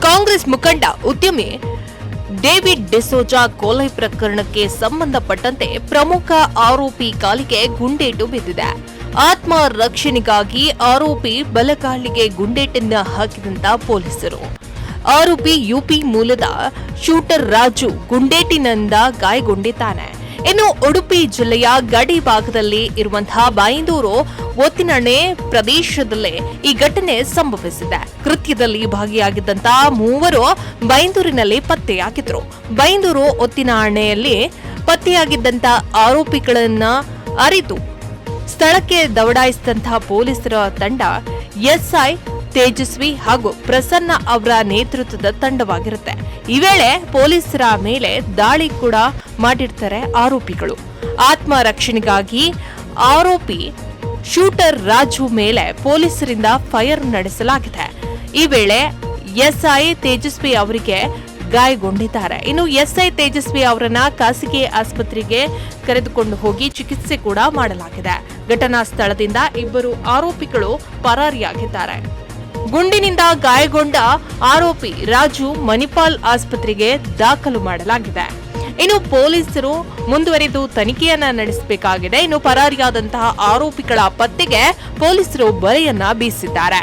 ಕಾಂಗ್ರೆಸ್ ಮುಖಂಡ ಉದ್ಯಮಿ ಡೇವಿಡ್ ಡಿಸೋಜಾ ಕೊಲೆ ಪ್ರಕರಣಕ್ಕೆ ಸಂಬಂಧಪಟ್ಟಂತೆ ಪ್ರಮುಖ ಆರೋಪಿ ಕಾಲಿಗೆ ಗುಂಡೇಟು ಬಿದ್ದಿದೆ. ಆತ್ಮ ರಕ್ಷಣೆಗಾಗಿ ಆರೋಪಿ ಬಲಗಾಲಿಗೆ ಗುಂಡೇಟನ್ನ ಹಾಕಿದಂತ ಪೊಲೀಸರು. ಆರೋಪಿ ಯುಪಿ ಮೂಲದ ಶೂಟರ್ ರಾಜು ಗುಂಡೇಟಿನಿಂದ ಗಾಯಗೊಂಡಿದ್ದಾನೆ. ಇನ್ನು ಉಡುಪಿ ಜಿಲ್ಲೆಯ ಗಡಿ ಭಾಗದಲ್ಲಿ ಇರುವಂತಹ ಬೈಂದೂರು ಒತ್ತಿನಣೆ ಪ್ರದೇಶದಲ್ಲೇ ಈ ಘಟನೆ ಸಂಭವಿಸಿದೆ. ಕೃತ್ಯದಲ್ಲಿ ಭಾಗಿಯಾಗಿದ್ದಂತಹ ಮೂವರು ಬೈಂದೂರಿನಲ್ಲಿ ಪತ್ತೆಯಾಗಿದ್ರು. ಬೈಂದೂರು ಒತ್ತಿನಣೆಯಲ್ಲಿ ಪತ್ತೆಯಾಗಿದ್ದಂತ ಆರೋಪಿಗಳನ್ನ ಅರಿತು ಸ್ಥಳಕ್ಕೆ ದೌಡಾಯಿಸಿದಂತಹ ಪೊಲೀಸರ ತಂಡ ಎಸ್ಐ ತೇಜಸ್ವಿ ಹಾಗೂ ಪ್ರಸನ್ನ ಅವರ ನೇತೃತ್ವದ ತಂಡವಾಗಿರುತ್ತೆ. ಈ ವೇಳೆ ಪೊಲೀಸರ ಮೇಲೆ ದಾಳಿ ಕೂಡ ಮಾಡಿರ್ತಾರೆ ಆರೋಪಿಗಳು. ಆತ್ಮ ರಕ್ಷಣೆಗಾಗಿ ಆರೋಪಿ ಶೂಟರ್ ರಾಜು ಮೇಲೆ ಪೊಲೀಸರಿಂದ ಫೈರ್ ನಡೆಸಲಾಗಿದೆ. ಈ ವೇಳೆ ಎಸ್ಐ ತೇಜಸ್ವಿ ಅವರಿಗೆ ಗಾಯಗೊಂಡಿದ್ದಾರೆ. ಇನ್ನು ಎಸ್ಐ ತೇಜಸ್ವಿ ಅವರನ್ನ ಖಾಸಗಿ ಆಸ್ಪತ್ರೆಗೆ ಕರೆದುಕೊಂಡು ಹೋಗಿ ಚಿಕಿತ್ಸೆ ಕೂಡ ಮಾಡಲಾಗಿದೆ. ಘಟನಾ ಸ್ಥಳದಿಂದ ಇಬ್ಬರು ಆರೋಪಿಗಳು ಪರಾರಿಯಾಗಿದ್ದಾರೆ. ಗುಂಡಿನಿಂದ ಗಾಯಗೊಂಡ ಆರೋಪಿ ರಾಜು ಮಣಿಪಾಲ್ ಆಸ್ಪತ್ರೆಗೆ ದಾಖಲು ಮಾಡಲಾಗಿದೆ. ಇನ್ನು ಪೊಲೀಸರು ಮುಂದುವರೆದು ತನಿಖೆಯನ್ನ ನಡೆಸಬೇಕಾಗಿದೆ. ಇನ್ನು ಪರಾರಿಯಾದಂತಹ ಆರೋಪಿಗಳ ಪತ್ತೆಗೆ ಪೊಲೀಸರು ಬಲೆಯನ್ನ ಬೀಸಿದ್ದಾರೆ.